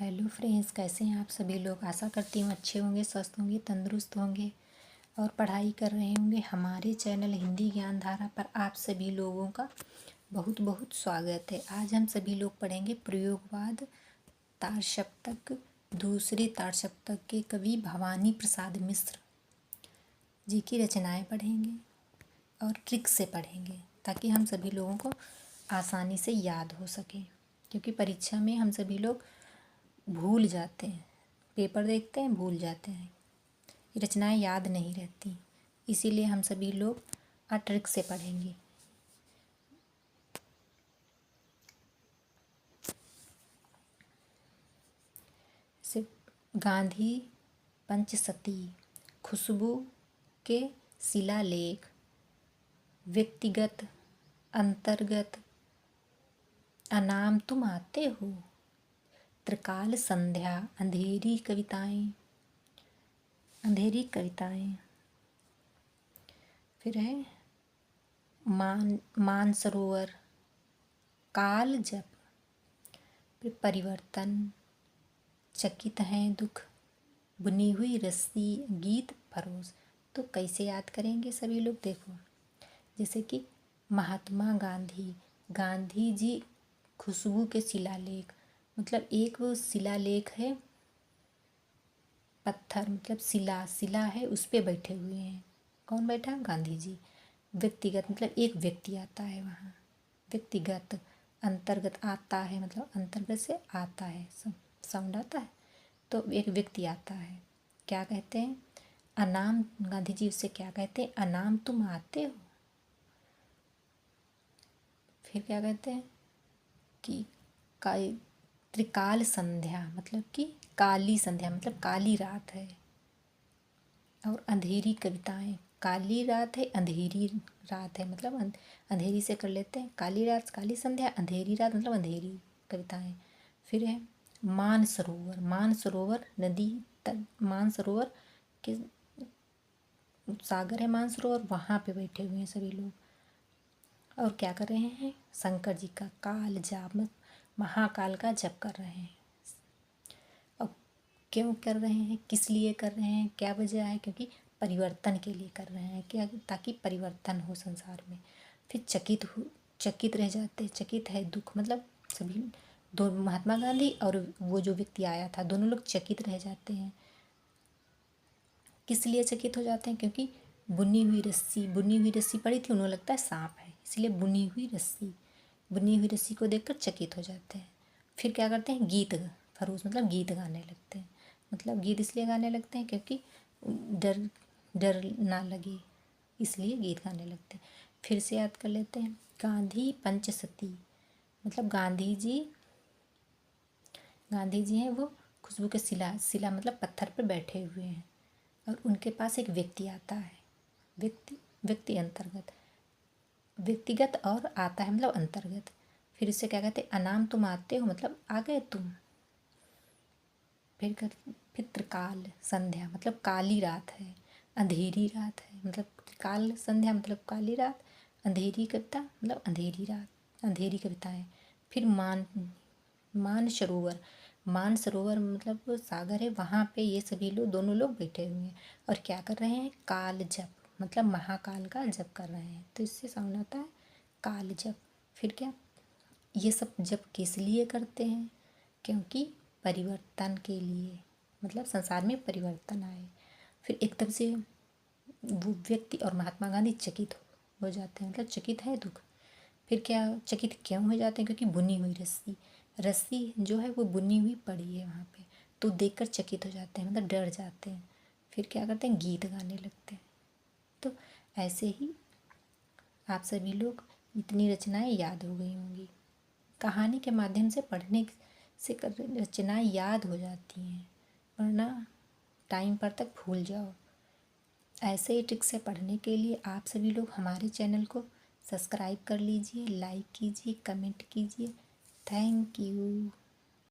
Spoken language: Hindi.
हेलो फ्रेंड्स, कैसे हैं आप सभी लोग। आशा करती हूँ अच्छे होंगे, स्वस्थ होंगे, तंदुरुस्त होंगे और पढ़ाई कर रहे होंगे। हमारे चैनल हिंदी ज्ञान धारा पर आप सभी लोगों का बहुत बहुत स्वागत है। आज हम सभी लोग पढ़ेंगे प्रयोगवाद तार सप्तक, दूसरे तार सप्तक के कवि भवानी प्रसाद मिश्र जी की रचनाएं पढ़ेंगे और ट्रिक से पढ़ेंगे ताकि हम सभी लोगों को आसानी से याद हो सके, क्योंकि परीक्षा में हम सभी लोग भूल जाते हैं, पेपर देखते हैं भूल जाते हैं, रचनाएं याद नहीं रहती। इसीलिए हम सभी लोग ट्रिक से पढ़ेंगे। सिर्फ गांधी पंचसती, खुशबू के शिलालेख, व्यक्तिगत अंतर्गत, अनाम तुम आते हो, त्रिकाल संध्या, अंधेरी कविताएं, फिर है मानसरोवर, काल जप, फिर परिवर्तन, चकित हैं दुख, बुनी हुई रस्सी, गीत फरोज। तो कैसे याद करेंगे सभी लोग, देखो। जैसे कि महात्मा गांधी जी, खुशबू के शिलालेख, मतलब एक वो शिलालेख है, पत्थर मतलब शिला है, उस पे बैठे हुए हैं। कौन बैठा? गांधी जी। व्यक्तिगत मतलब एक व्यक्ति आता है वहाँ, व्यक्तिगत। अंतर्गत आता है मतलब अंतर्गत से आता है, साउंड आता है, तो एक व्यक्ति आता है। क्या कहते हैं? अनाम, गांधी जी उससे क्या कहते हैं? अनाम तुम आते हो। फिर क्या कहते हैं कि त्रिकाल संध्या, मतलब कि काली संध्या मतलब काली रात है। और अंधेरी कविताएं, काली रात है, अंधेरी रात है, मतलब अंधेरी से कर लेते हैं, काली रात, काली संध्या, अंधेरी रात मतलब अंधेरी कविताएं। फिर है मानसरोवर नदी तट, मानसरोवर के सागर है मानसरोवर, वहाँ पे बैठे हुए हैं सभी लोग और क्या कर रहे हैं? शंकर जी का काल जाप, महाकाल का जप कर रहे हैं। और क्यों कर रहे हैं, किस लिए कर रहे हैं, क्या वजह है? क्योंकि परिवर्तन के लिए कर रहे हैं, क्या? ताकि परिवर्तन हो संसार में। फिर चकित रह जाते, चकित है दुख, मतलब सभी दो, महात्मा गांधी और वो जो व्यक्ति आया था, दोनों लोग चकित रह जाते हैं। किस लिए चकित हो जाते हैं? क्योंकि बुनी हुई रस्सी पड़ी थी, उन्हें लगता है सांप है, इसलिए बुनी हुई रस्सी को देखकर चकित हो जाते हैं। फिर क्या करते हैं? गीत फरोज मतलब गीत गाने लगते हैं। मतलब गीत इसलिए गाने लगते हैं क्योंकि डर ना लगे, इसलिए गीत गाने लगते हैं। फिर से याद कर लेते हैं। गांधी पंचसती, मतलब गांधी जी हैं, वो खुशबू के शिला मतलब पत्थर पर बैठे हुए हैं और उनके पास एक व्यक्ति आता है। व्यक्ति अंतर्गत, व्यक्तिगत और आता है मतलब अंतर्गत। फिर इससे क्या कहते हैं? अनाम तुम आते हो मतलब आ गए तुम। फिर त्रिकाल संध्या मतलब काली रात है, अंधेरी रात है, मतलब त्रिकाल संध्या मतलब काली रात, अंधेरी कविता मतलब अंधेरी रात, अंधेरी कविताएं। फिर मानसरोवर मतलब वो सागर है, वहाँ पे ये सभी लोग, दोनों लोग बैठे हुए हैं और क्या कर रहे हैं? काल जप मतलब महाकाल का जप कर रहे हैं। तो इससे समझ आता है काल जप। फिर क्या? ये सब जप किस लिए करते हैं? क्योंकि परिवर्तन के लिए, मतलब संसार में परिवर्तन आए। फिर एकदम से वो व्यक्ति और महात्मा गांधी चकित हो जाते हैं, मतलब चकित है दुख। फिर क्या? चकित क्यों हो जाते हैं? क्योंकि बुनी हुई रस्सी जो है वो बुनी हुई पड़ी है वहाँ पे, तो देखकर चकित हो जाते हैं, मतलब डर जाते हैं। फिर क्या करते हैं? गीत गाने लगते हैं। तो ऐसे ही आप सभी लोग इतनी रचनाएं याद हो गई होंगी। कहानी के माध्यम से पढ़ने से रचनाएं याद हो जाती हैं, वरना टाइम पर तक भूल जाओ। ऐसे ही ट्रिक से पढ़ने के लिए आप सभी लोग हमारे चैनल को सब्सक्राइब कर लीजिए, लाइक कीजिए, कमेंट कीजिए। Thank you.